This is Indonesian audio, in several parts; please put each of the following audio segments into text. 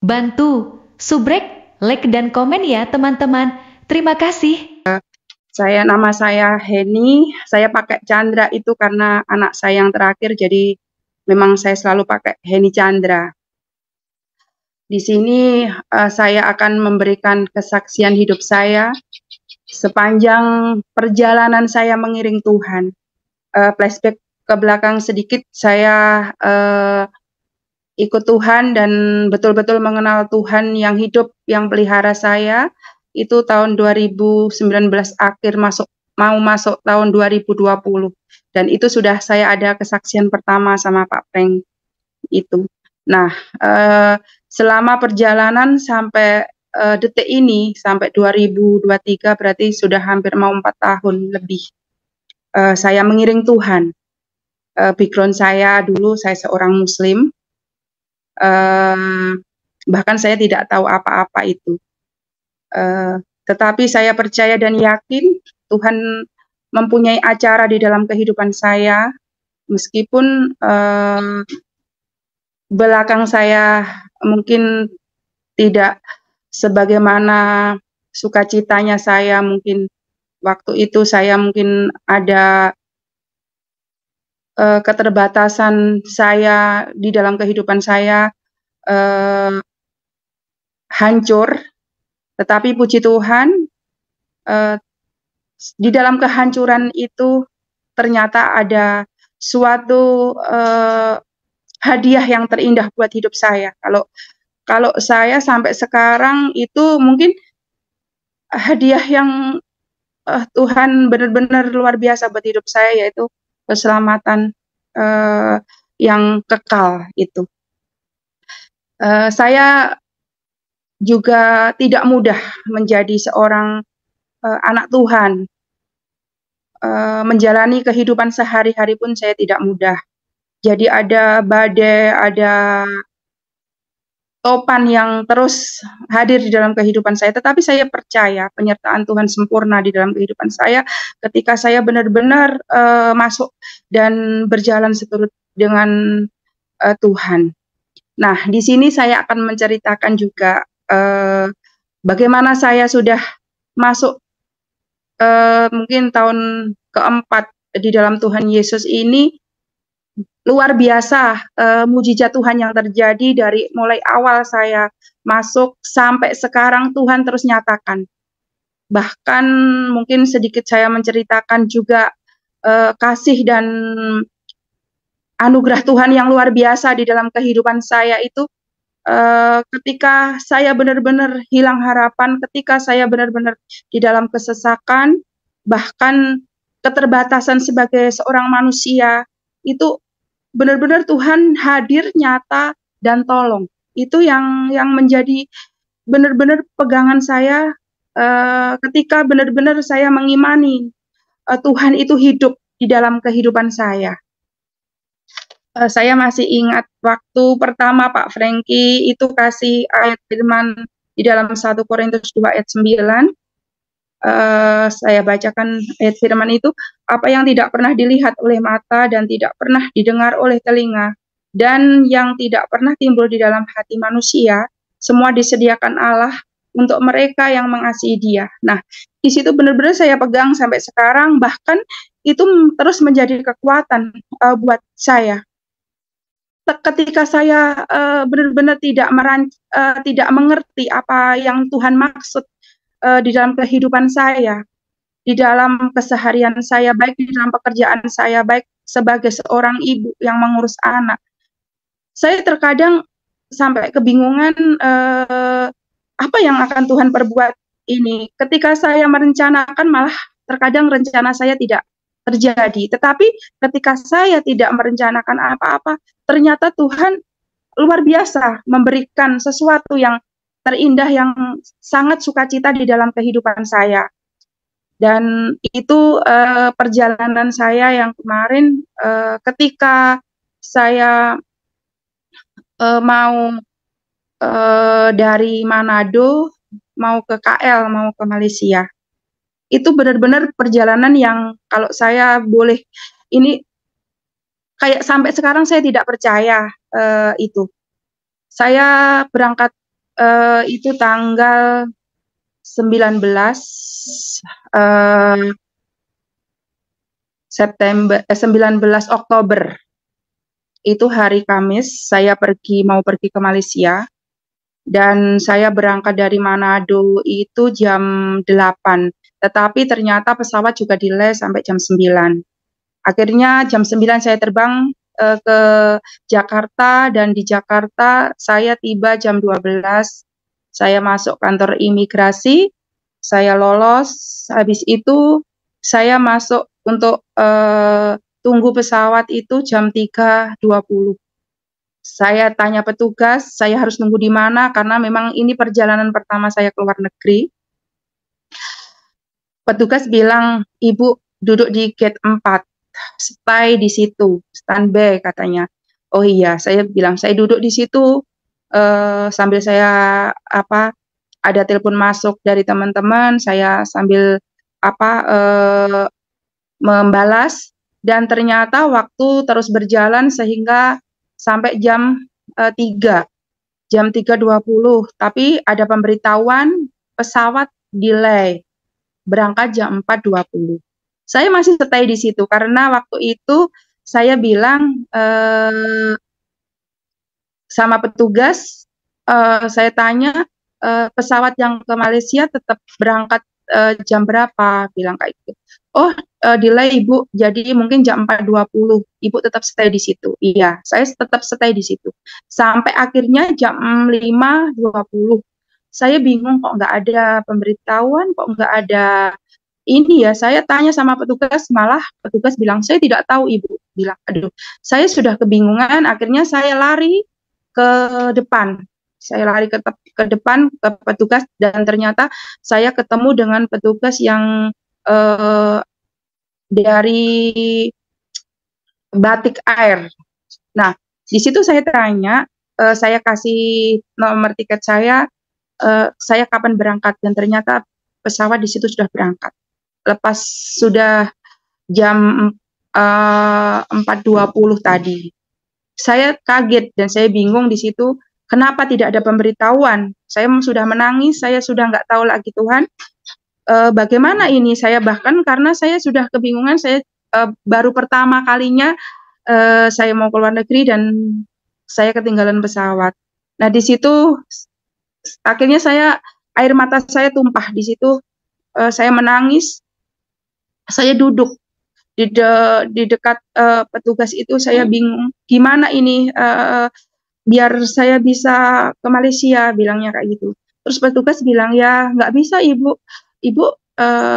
Bantu, subrek, like, dan komen ya teman-teman. Terima kasih. Nama saya Heni, saya pakai Chandra itu karena anak saya yang terakhir, jadi memang saya selalu pakai Heni Chandra. Di sini saya akan memberikan kesaksian hidup saya sepanjang perjalanan saya mengiring Tuhan. Flashback ke belakang sedikit, saya ikut Tuhan dan betul-betul mengenal Tuhan yang hidup, yang pelihara saya, itu tahun 2019 akhir mau masuk tahun 2020. Dan itu sudah saya ada kesaksian pertama sama Pak Frank itu. Nah, selama perjalanan sampai detik ini, sampai 2023 berarti sudah hampir mau 4 tahun lebih. Saya mengiring Tuhan. Background saya dulu, saya seorang Muslim. Bahkan saya tidak tahu apa-apa itu. Tetapi saya percaya dan yakin Tuhan mempunyai acara di dalam kehidupan saya, meskipun belakang saya mungkin tidak sebagaimana sukacitanya saya, mungkin waktu itu saya mungkin ada keterbatasan saya di dalam kehidupan saya hancur, tetapi puji Tuhan di dalam kehancuran itu ternyata ada suatu hadiah yang terindah buat hidup saya. Kalau saya sampai sekarang itu mungkin hadiah yang Tuhan benar-benar luar biasa buat hidup saya, yaitu keselamatan yang kekal itu. Saya juga tidak mudah menjadi seorang anak Tuhan. Menjalani kehidupan sehari-hari pun saya tidak mudah. Jadi ada badai, ada topan yang terus hadir di dalam kehidupan saya, tetapi saya percaya penyertaan Tuhan sempurna di dalam kehidupan saya ketika saya benar-benar masuk dan berjalan seturut dengan Tuhan. Nah, di sini saya akan menceritakan juga bagaimana saya sudah masuk mungkin tahun keempat di dalam Tuhan Yesus ini. Luar biasa mujizat Tuhan yang terjadi dari mulai awal saya masuk sampai sekarang Tuhan terus nyatakan. Bahkan mungkin sedikit saya menceritakan juga kasih dan anugerah Tuhan yang luar biasa di dalam kehidupan saya itu ketika saya benar-benar hilang harapan, ketika saya benar-benar di dalam kesesakan, bahkan keterbatasan sebagai seorang manusia, itu benar-benar Tuhan hadir, nyata, dan tolong. Itu yang menjadi benar-benar pegangan saya ketika benar-benar saya mengimani Tuhan itu hidup di dalam kehidupan saya. Saya masih ingat waktu pertama Pak Franky itu kasih ayat firman di dalam 1 Korintus 2 ayat 9. Saya bacakan ayat firman itu, apa yang tidak pernah dilihat oleh mata dan tidak pernah didengar oleh telinga dan yang tidak pernah timbul di dalam hati manusia, semua disediakan Allah untuk mereka yang mengasihi Dia. Nah, di situ benar-benar saya pegang sampai sekarang, bahkan itu terus menjadi kekuatan buat saya. Ketika saya benar-benar tidak mengerti apa yang Tuhan maksud di dalam kehidupan saya, di dalam keseharian saya, baik di dalam pekerjaan saya, baik sebagai seorang ibu yang mengurus anak. Saya terkadang sampai kebingungan apa yang akan Tuhan perbuat ini. Ketika saya merencanakan, malah terkadang rencana saya tidak terjadi. Tetapi ketika saya tidak merencanakan apa-apa, ternyata Tuhan luar biasa memberikan sesuatu yang terindah, yang sangat sukacita di dalam kehidupan saya. Dan itu perjalanan saya yang kemarin ketika saya mau dari Manado mau ke KL, mau ke Malaysia. Itu benar-benar perjalanan yang kalau saya boleh, ini kayak sampai sekarang saya tidak percaya itu. Saya berangkat itu tanggal 19 Oktober. Itu hari Kamis, saya mau pergi ke Malaysia. Dan saya berangkat dari Manado itu jam 8. Tetapi ternyata pesawat juga delay sampai jam 9. Akhirnya jam 9 saya terbang ke Jakarta, dan di Jakarta saya tiba jam 12. Saya masuk kantor imigrasi, saya lolos. Habis itu saya masuk untuk tunggu pesawat itu jam 3.20. Saya tanya petugas, saya harus nunggu di mana karena memang ini perjalanan pertama saya ke luar negeri. Petugas bilang, "Ibu duduk di gate 4, stay di situ, standby," katanya. Oh iya, saya bilang, saya duduk di situ sambil saya ada telepon masuk dari teman-teman, saya sambil membalas, dan ternyata waktu terus berjalan sehingga sampai jam 3, jam 3.20, tapi ada pemberitahuan pesawat delay, berangkat jam 4.20. Saya masih stay di situ karena waktu itu saya bilang sama petugas, saya tanya, pesawat yang ke Malaysia tetap berangkat jam berapa, bilang kayak gitu. Oh, delay Ibu, jadi mungkin jam 4.20, Ibu tetap stay di situ. Iya, saya tetap stay di situ. Sampai akhirnya jam 5.20. Saya bingung kok nggak ada pemberitahuan, kok nggak ada ini ya. Saya tanya sama petugas, malah petugas bilang, saya tidak tahu Ibu. Bilang, aduh, saya sudah kebingungan, akhirnya saya lari ke depan. Saya lari ke depan ke petugas, dan ternyata saya ketemu dengan petugas yang dari Batik Air. Nah, di situ saya tanya, saya kasih nomor tiket saya kapan berangkat, dan ternyata pesawat di situ sudah berangkat. Lepas sudah jam 4.20 tadi. Saya kaget dan saya bingung di situ, kenapa tidak ada pemberitahuan. Saya sudah menangis, saya sudah nggak tahu lagi Tuhan, bagaimana ini. Saya bahkan karena saya sudah kebingungan, saya baru pertama kalinya saya mau ke luar negeri dan saya ketinggalan pesawat. Nah, di situ akhirnya air mata saya tumpah di situ. Saya menangis, saya duduk di dekat petugas itu. Saya bingung, gimana ini biar saya bisa ke Malaysia, bilangnya kayak gitu. Terus petugas bilang, ya nggak bisa Ibu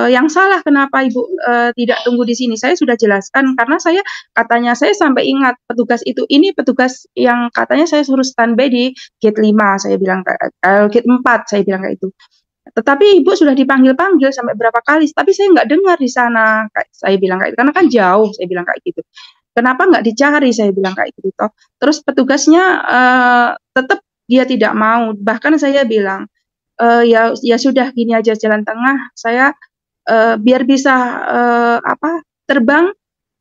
yang salah, kenapa Ibu tidak tunggu di sini. Saya sudah jelaskan, karena katanya saya sampai ingat petugas itu, ini petugas yang katanya saya suruh standby di gate 5, saya bilang gate 4, saya bilang kayak itu. Tetapi Ibu sudah dipanggil-panggil sampai berapa kali, tapi saya nggak dengar di sana, saya bilang kayak itu, karena kan jauh, saya bilang kayak gitu. Kenapa nggak dicari, saya bilang kayak gitu toh. Terus petugasnya tetap dia tidak mau. Bahkan saya bilang, ya sudah, gini aja jalan tengah, saya biar bisa terbang,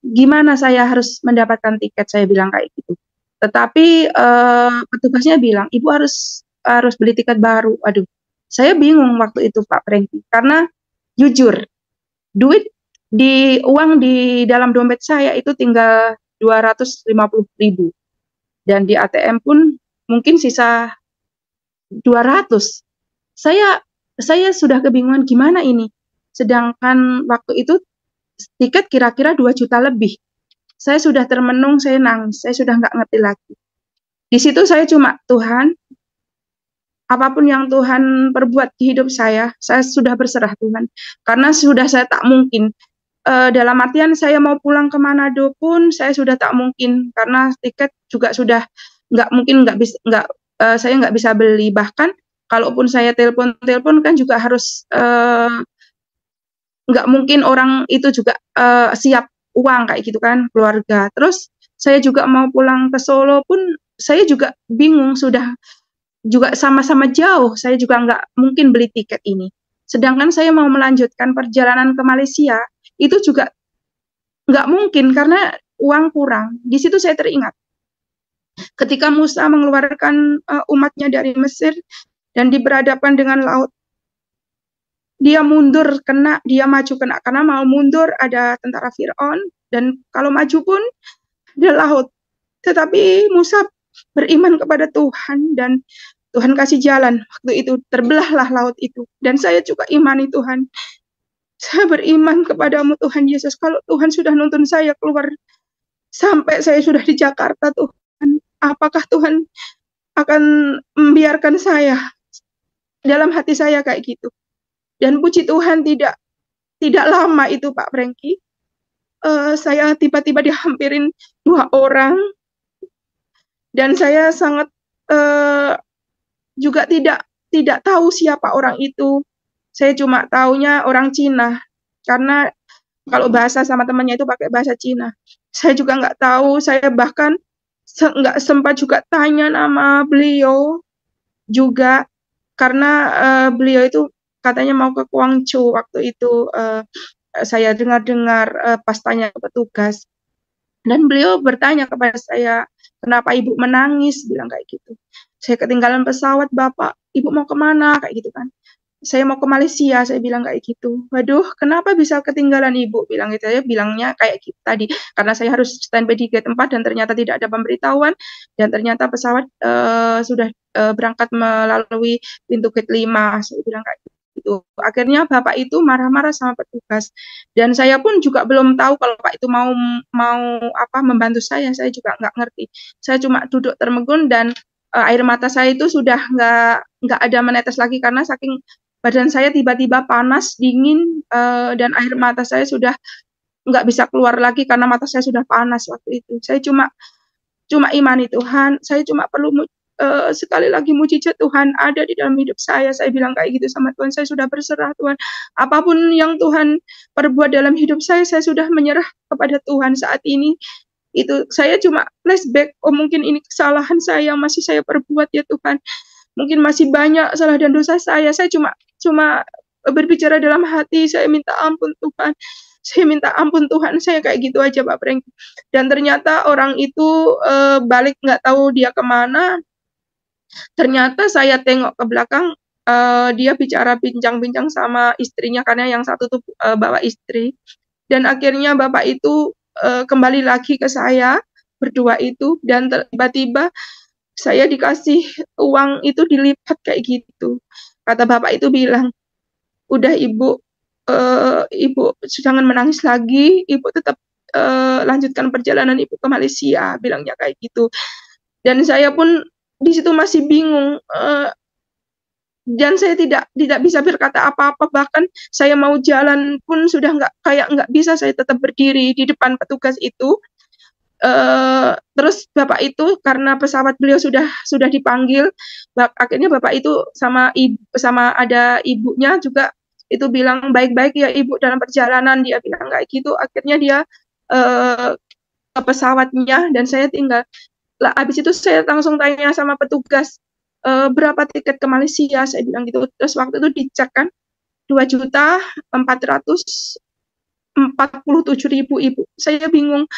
gimana saya harus mendapatkan tiket, saya bilang kayak gitu. Tetapi petugasnya bilang, Ibu harus beli tiket baru. Aduh, saya bingung waktu itu Pak Franky, karena jujur uang di dalam dompet saya itu tinggal 250.000, dan di ATM pun mungkin sisa 200. Saya sudah kebingungan, gimana ini, sedangkan waktu itu tiket kira-kira 2 juta lebih. Saya sudah termenung, saya nangis, saya sudah nggak ngerti lagi. Di situ saya cuma, Tuhan, apapun yang Tuhan perbuat di hidup saya sudah berserah Tuhan, karena sudah saya tak mungkin. Dalam artian saya mau pulang ke Manado pun saya sudah tak mungkin, karena tiket juga sudah nggak mungkin, saya nggak bisa beli. Bahkan kalaupun saya telepon kan juga harus nggak mungkin orang itu juga siap uang kayak gitu kan, keluarga. Terus saya juga mau pulang ke Solo pun saya juga bingung, sudah juga sama-sama jauh, saya juga nggak mungkin beli tiket ini. Sedangkan saya mau melanjutkan perjalanan ke Malaysia, itu juga nggak mungkin karena uang kurang. Di situ saya teringat, ketika Musa mengeluarkan umatnya dari Mesir, dan diberhadapkan dengan laut. Dia mundur kena, dia maju kena, karena mau mundur ada tentara Firaun, dan kalau maju pun ada laut. Tetapi Musa beriman kepada Tuhan, dan Tuhan kasih jalan. Waktu itu terbelahlah laut itu. Dan saya juga imani Tuhan. Saya beriman kepadamu Tuhan Yesus. Kalau Tuhan sudah nuntun saya keluar sampai saya sudah di Jakarta, Tuhan, apakah Tuhan akan membiarkan saya? Dalam hati saya kayak gitu. Dan puji Tuhan tidak lama itu Pak Franky, saya tiba-tiba dihampirin 2 orang, dan saya sangat juga tidak tahu siapa orang itu. Saya cuma taunya orang Cina, karena kalau bahasa sama temannya itu pakai bahasa Cina. Saya juga nggak tahu, saya bahkan nggak sempat juga tanya nama beliau juga, karena beliau itu katanya mau ke Guangzhou waktu itu. Saya dengar-dengar pas tanya ke petugas, dan beliau bertanya kepada saya, kenapa ibu menangis, bilang kayak gitu. Saya ketinggalan pesawat Bapak, ibu mau kemana, kayak gitu kan. Saya mau ke Malaysia, saya bilang kayak gitu. Waduh, kenapa bisa ketinggalan ibu, bilang gitu. Saya bilangnya kayak gitu tadi, karena saya harus standby di gate 4 dan ternyata tidak ada pemberitahuan, dan ternyata pesawat sudah berangkat melalui pintu gate 5, saya bilang kayak gitu. Akhirnya Bapak itu marah-marah sama petugas, dan saya pun juga belum tahu kalau Pak itu mau apa membantu saya juga nggak ngerti. Saya cuma duduk termengun, dan air mata saya itu sudah nggak ada menetes lagi, karena saking badan saya tiba-tiba panas, dingin, dan air mata saya sudah nggak bisa keluar lagi karena mata saya sudah panas waktu itu. Saya cuma imani Tuhan, saya cuma perlu sekali lagi mujizat Tuhan ada di dalam hidup saya. Saya bilang kayak gitu sama Tuhan, saya sudah berserah Tuhan. Apapun yang Tuhan perbuat dalam hidup saya sudah menyerah kepada Tuhan saat ini. Itu saya cuma flashback, oh mungkin ini kesalahan saya yang masih saya perbuat ya Tuhan. Mungkin masih banyak salah dan dosa saya cuma berbicara dalam hati, saya minta ampun Tuhan. Saya minta ampun Tuhan, saya kayak gitu aja Pak Franky. Dan ternyata orang itu balik, nggak tahu dia kemana. Ternyata saya tengok ke belakang, dia bicara bincang-bincang sama istrinya, karena yang satu tuh bawa istri. Dan akhirnya Bapak itu kembali lagi ke saya, berdua itu, dan tiba-tiba saya dikasih uang itu dilipat kayak gitu. Kata Bapak itu bilang, udah Ibu, Ibu jangan menangis lagi, Ibu tetap lanjutkan perjalanan Ibu ke Malaysia, bilangnya kayak gitu. Dan saya pun di situ masih bingung, dan saya tidak bisa berkata apa-apa, bahkan saya mau jalan pun sudah nggak bisa, saya tetap berdiri di depan petugas itu. Terus Bapak itu karena pesawat beliau sudah dipanggil, akhirnya Bapak itu sama ada ibunya juga itu bilang, baik-baik ya Ibu dalam perjalanan, dia bilang kayak gitu. Akhirnya dia ke pesawatnya, dan saya tinggal. Habis itu saya langsung tanya sama petugas, berapa tiket ke Malaysia, saya bilang gitu. Terus waktu itu dicek kan 2.447.000 Ibu. Saya bingung,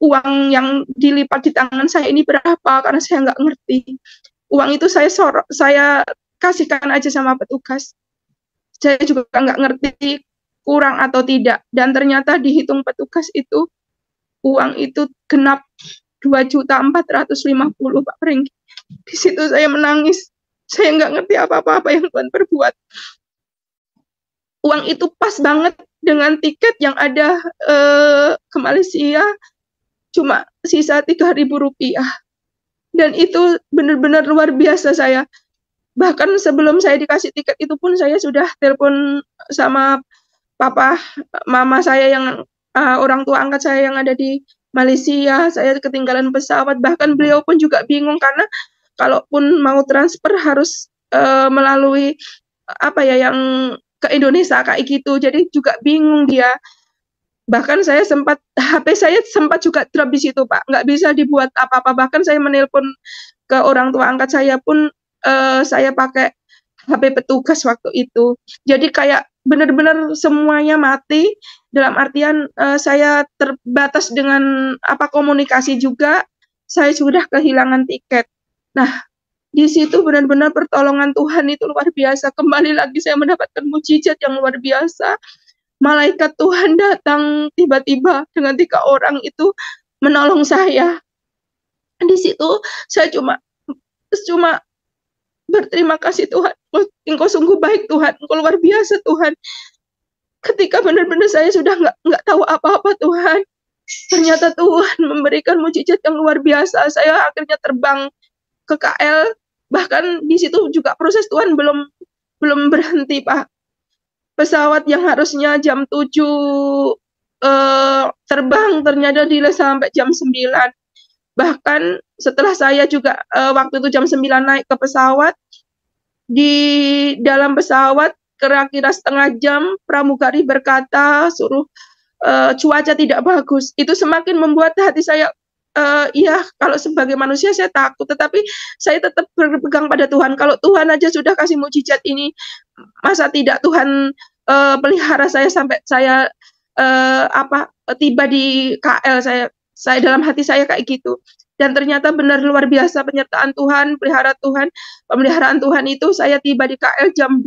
uang yang dilipat di tangan saya ini berapa, karena saya nggak ngerti. Uang itu saya kasihkan aja sama petugas. Saya juga nggak ngerti kurang atau tidak. Dan ternyata dihitung petugas itu, uang itu genap 2.450.000 Pak Franky. Di situ saya menangis. Saya nggak ngerti apa-apa yang Tuhan perbuat. Uang itu pas banget dengan tiket yang ada ke Malaysia, cuma sisa Rp3.000. Dan itu benar-benar luar biasa saya. Bahkan sebelum saya dikasih tiket itu pun saya sudah telepon sama papa, mama saya yang orang tua angkat saya yang ada di Malaysia. Saya ketinggalan pesawat, bahkan beliau pun juga bingung, karena kalaupun mau transfer harus melalui apa ya, yang ke Indonesia kayak gitu. Jadi juga bingung dia. Bahkan saya HP saya sempat juga drop di situ Pak, nggak bisa dibuat apa-apa. Bahkan saya menelpon ke orang tua angkat saya pun saya pakai HP petugas waktu itu. Jadi kayak benar-benar semuanya mati, dalam artian saya terbatas dengan komunikasi juga, saya sudah kehilangan tiket. Nah, Di situ benar-benar pertolongan Tuhan itu luar biasa. Kembali lagi saya mendapatkan mukjizat yang luar biasa. Malaikat Tuhan datang tiba-tiba dengan 3 orang itu menolong saya. Di situ saya cuma cuma berterima kasih Tuhan. Engkau sungguh baik Tuhan, Engkau luar biasa Tuhan. Ketika benar-benar saya sudah nggak tahu apa-apa Tuhan, ternyata Tuhan memberikan mukjizat yang luar biasa. Saya akhirnya terbang ke KL, bahkan di situ juga proses Tuhan belum berhenti Pak. Pesawat yang harusnya jam 7 terbang ternyata delay sampai jam 9. Bahkan setelah saya juga waktu itu jam 9 naik ke pesawat, di dalam pesawat kira-kira setengah jam pramugari berkata suruh cuaca tidak bagus. Itu semakin membuat hati saya iya, kalau sebagai manusia saya takut, tetapi saya tetap berpegang pada Tuhan. Kalau Tuhan aja sudah kasih mukjizat ini, masa tidak Tuhan pelihara saya sampai saya tiba di KL. Saya dalam hati saya kayak gitu. Dan ternyata benar luar biasa penyertaan Tuhan, pemeliharaan Tuhan itu. Saya tiba di KL jam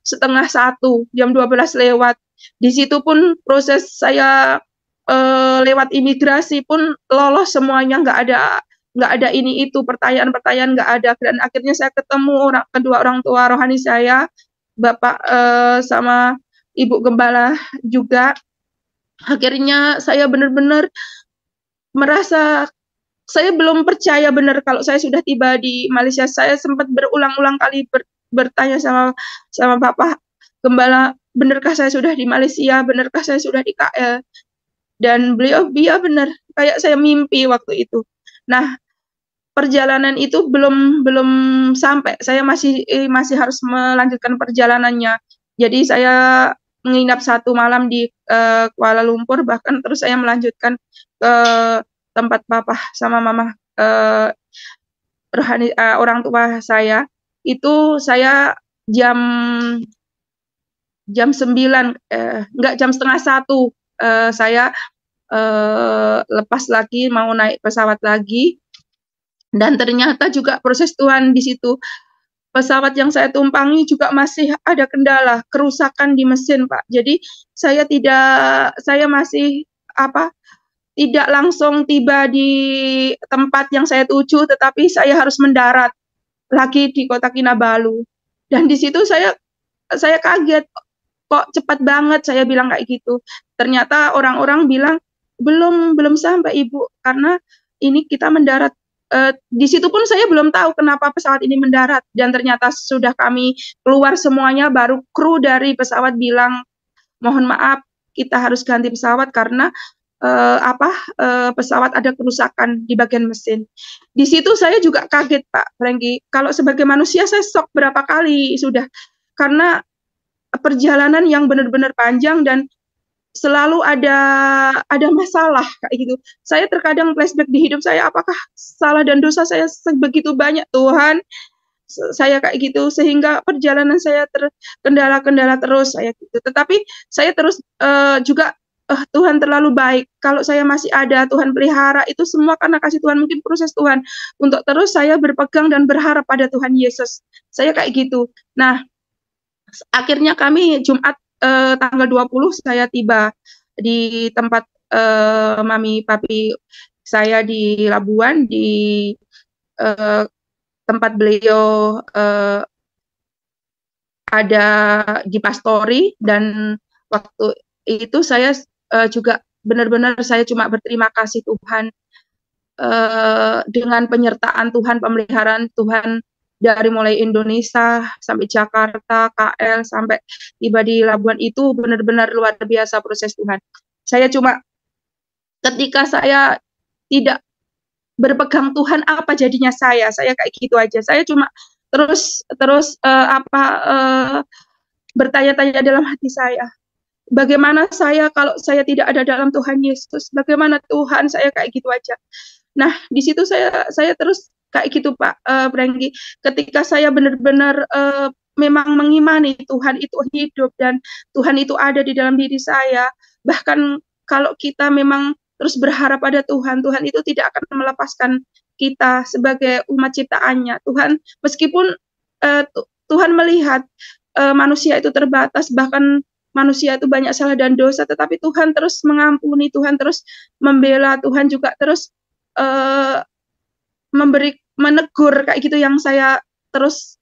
setengah 1, jam 12 lewat. Di situ pun proses saya lewat imigrasi pun lolos semuanya, nggak ada ini itu pertanyaan-pertanyaan nggak ada. Dan akhirnya saya ketemu kedua orang tua rohani saya, Bapak sama Ibu Gembala juga. Akhirnya saya benar-benar merasa saya belum percaya benar kalau saya sudah tiba di Malaysia. Saya sempat berulang-ulang kali bertanya sama Bapak Gembala, benarkah saya sudah di Malaysia? Benarkah saya sudah di KL? Dan beliau, iya benar, kayak saya mimpi waktu itu. Nah, perjalanan itu belum sampai. Saya masih harus melanjutkan perjalanannya. Jadi saya menginap 1 malam di Kuala Lumpur, bahkan terus saya melanjutkan ke tempat papa sama mama rohani orang tua saya. Itu saya jam 9 enggak, jam setengah 1 saya lepas lagi mau naik pesawat lagi. Dan ternyata juga proses Tuhan di situ. Pesawat yang saya tumpangi juga masih ada kendala, kerusakan di mesin, Pak. Jadi saya masih tidak langsung tiba di tempat yang saya tuju, tetapi saya harus mendarat lagi di Kota Kinabalu. Dan di situ saya kaget, kok cepat banget, saya bilang kayak gitu. Ternyata orang-orang bilang belum sampai Ibu, karena ini kita mendarat. Di situ pun saya belum tahu kenapa pesawat ini mendarat, dan ternyata sudah kami keluar semuanya, baru kru dari pesawat bilang mohon maaf kita harus ganti pesawat karena pesawat ada kerusakan di bagian mesin. Di situ saya juga kaget Pak Franky. Kalau sebagai manusia saya shock berapa kali sudah, karena perjalanan yang benar-benar panjang dan selalu ada masalah kayak gitu. Saya terkadang flashback di hidup saya, apakah salah dan dosa saya sebegitu banyak Tuhan, saya kayak gitu, sehingga perjalanan saya terkendala-kendala terus saya gitu. Tetapi saya terus juga Tuhan terlalu baik. Kalau saya masih ada, Tuhan pelihara, itu semua karena kasih Tuhan. Mungkin proses Tuhan untuk terus saya berpegang dan berharap pada Tuhan Yesus. Saya kayak gitu. Nah, akhirnya kami Jumat tanggal 20 saya tiba di tempat mami papi saya di Labuan, di tempat beliau ada di pastori. Dan waktu itu saya juga benar-benar saya cuma berterima kasih Tuhan dengan penyertaan Tuhan, pemeliharaan Tuhan dari mulai Indonesia sampai Jakarta, KL, sampai tiba di Labuan. Itu benar-benar luar biasa proses Tuhan. Saya cuma ketika saya tidak berpegang Tuhan, apa jadinya saya kayak gitu aja. Saya cuma terus bertanya-tanya dalam hati saya, bagaimana saya kalau saya tidak ada dalam Tuhan Yesus? Bagaimana Tuhan? Saya kayak gitu aja. Nah, di situ saya terus kayak gitu Pak Branggi. Ketika saya benar-benar memang mengimani Tuhan itu hidup dan Tuhan itu ada di dalam diri saya. Bahkan kalau kita memang terus berharap pada Tuhan, Tuhan itu tidak akan melepaskan kita sebagai umat ciptaannya. Tuhan, meskipun Tuhan melihat manusia itu terbatas, bahkan manusia itu banyak salah dan dosa, tetapi Tuhan terus mengampuni, Tuhan terus membela, Tuhan juga terus menegur kayak gitu. Yang saya terus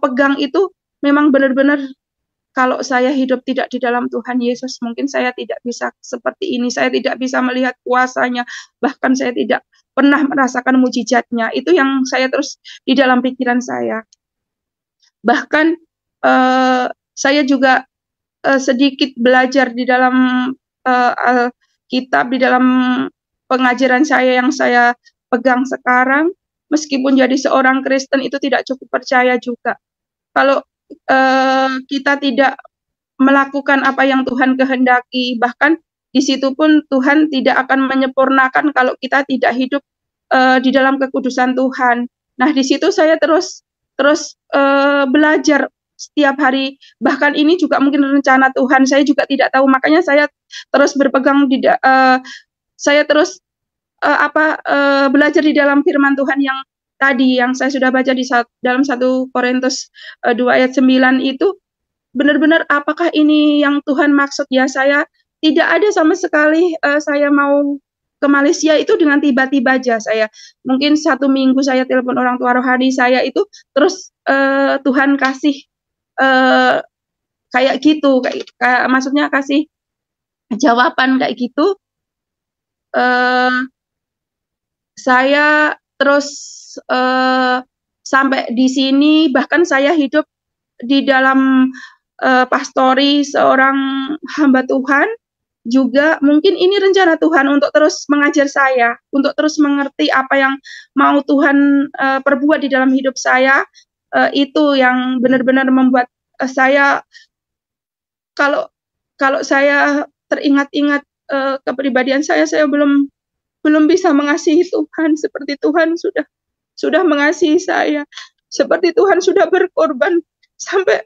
pegang itu memang benar-benar, kalau saya hidup tidak di dalam Tuhan Yesus, mungkin saya tidak bisa seperti ini. Saya tidak bisa melihat kuasanya, bahkan saya tidak pernah merasakan mujizatnya. Itu yang saya terus di dalam pikiran saya. Bahkan saya juga sedikit belajar di dalam Alkitab, di dalam pengajaran saya yang saya pegang sekarang. Meskipun jadi seorang Kristen itu tidak cukup percaya juga. Kalau kita tidak melakukan apa yang Tuhan kehendaki, bahkan di situ pun Tuhan tidak akan menyempurnakan kalau kita tidak hidup di dalam kekudusan Tuhan. Nah, di situ saya terus belajar setiap hari. Bahkan ini juga mungkin rencana Tuhan, saya juga tidak tahu. Makanya saya terus berpegang saya terus belajar di dalam firman Tuhan yang tadi yang saya sudah baca dalam 1 Korintus 2 ayat 9 itu, benar-benar apakah ini yang Tuhan maksud ya? Saya tidak ada sama sekali saya mau ke Malaysia itu dengan tiba-tiba aja. Saya mungkin 1 minggu saya telepon orang tua rohani saya itu, terus Tuhan kasih kayak gitu, kayak maksudnya kasih jawaban kayak gitu. Saya terus sampai di sini, bahkan saya hidup di dalam pastori seorang hamba Tuhan juga. Mungkin ini rencana Tuhan untuk terus mengajar saya, untuk terus mengerti apa yang mau Tuhan perbuat di dalam hidup saya. Itu yang benar-benar membuat saya, kalau saya teringat-ingat kepribadian saya belum bisa mengasihi Tuhan seperti Tuhan sudah mengasihi saya, seperti Tuhan sudah berkorban sampai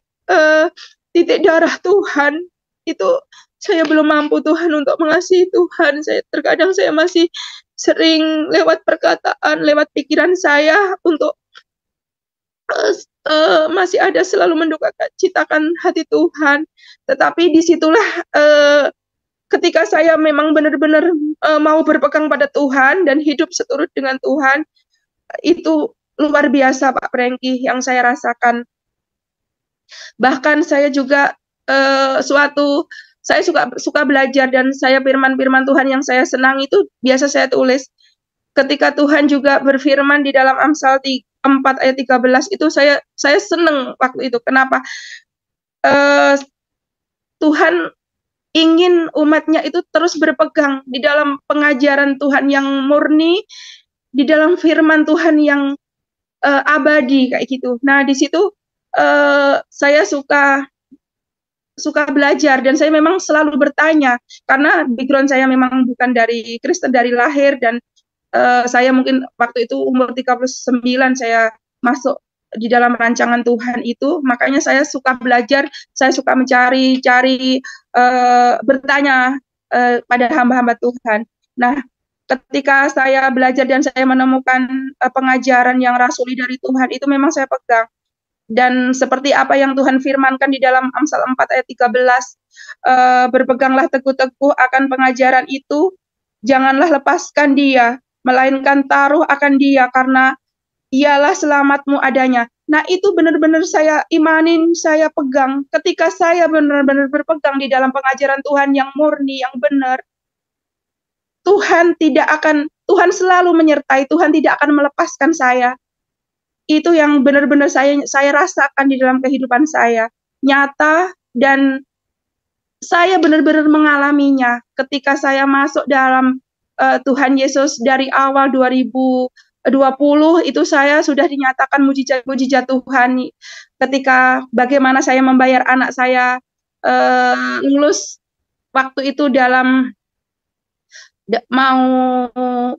titik darah Tuhan. Itu saya belum mampu Tuhan untuk mengasihi Tuhan. Terkadang saya masih sering lewat perkataan, lewat pikiran saya untuk masih ada selalu menduka citakan hati Tuhan. Tetapi disitulah ketika saya memang benar-benar mau berpegang pada Tuhan dan hidup seturut dengan Tuhan, itu luar biasa Pak Prengki yang saya rasakan. Bahkan saya juga saya suka belajar, dan saya firman-firman Tuhan yang saya senang itu biasa saya tulis. Ketika Tuhan juga berfirman di dalam Amsal 4 ayat 13 itu, saya senang waktu itu. Kenapa? Tuhan ingin umatnya itu terus berpegang di dalam pengajaran Tuhan yang murni, di dalam firman Tuhan yang abadi kayak gitu. Nah, di situ saya suka belajar, dan saya memang selalu bertanya, karena background saya memang bukan dari Kristen dari lahir, dan saya mungkin waktu itu umur 39 saya masuk di dalam rancangan Tuhan itu. Makanya saya suka belajar, saya suka mencari bertanya pada hamba-hamba Tuhan. Nah, ketika saya belajar dan saya menemukan pengajaran yang rasuli dari Tuhan, itu memang saya pegang. Dan seperti apa yang Tuhan firmankan di dalam Amsal 4 ayat 13, berpeganglah teguh-teguh akan pengajaran itu, janganlah lepaskan dia, melainkan taruh akan dia, karena ialah selamatmu adanya. Nah, itu benar-benar saya imanin, saya pegang. Ketika saya benar-benar berpegang di dalam pengajaran Tuhan yang murni, yang benar, Tuhan selalu menyertai, Tuhan tidak akan melepaskan saya. Itu yang benar-benar saya rasakan di dalam kehidupan saya, nyata, dan saya benar-benar mengalaminya ketika saya masuk dalam Tuhan Yesus. Dari awal 2020 itu saya sudah dinyatakan mujizat Tuhan, ketika bagaimana saya membayar anak saya lulus waktu itu dalam mau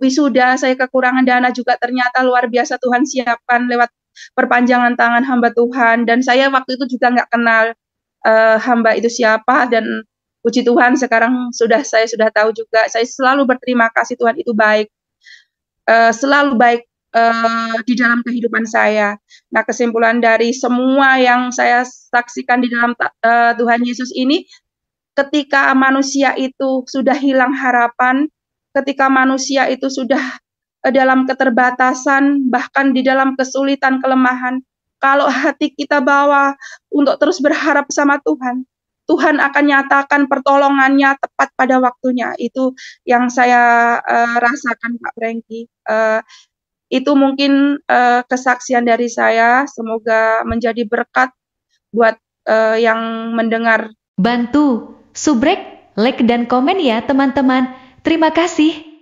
wisuda. Saya kekurangan dana juga, ternyata luar biasa Tuhan siapkan lewat perpanjangan tangan hamba Tuhan. Dan saya waktu itu juga nggak kenal hamba itu siapa, dan puji Tuhan sekarang saya sudah tahu juga. Saya selalu berterima kasih, Tuhan itu baik. selalu baik di dalam kehidupan saya. Nah, kesimpulan dari semua yang saya saksikan di dalam Tuhan Yesus ini, ketika manusia itu sudah hilang harapan, ketika manusia itu sudah dalam keterbatasan, bahkan di dalam kesulitan, kelemahan, kalau hati kita bawa untuk terus berharap sama Tuhan, Tuhan akan nyatakan pertolongannya tepat pada waktunya. Itu yang saya rasakan, Pak Franky. Itu mungkin kesaksian dari saya. Semoga menjadi berkat buat yang mendengar. Bantu, subrek, like dan komen ya teman-teman. Terima kasih.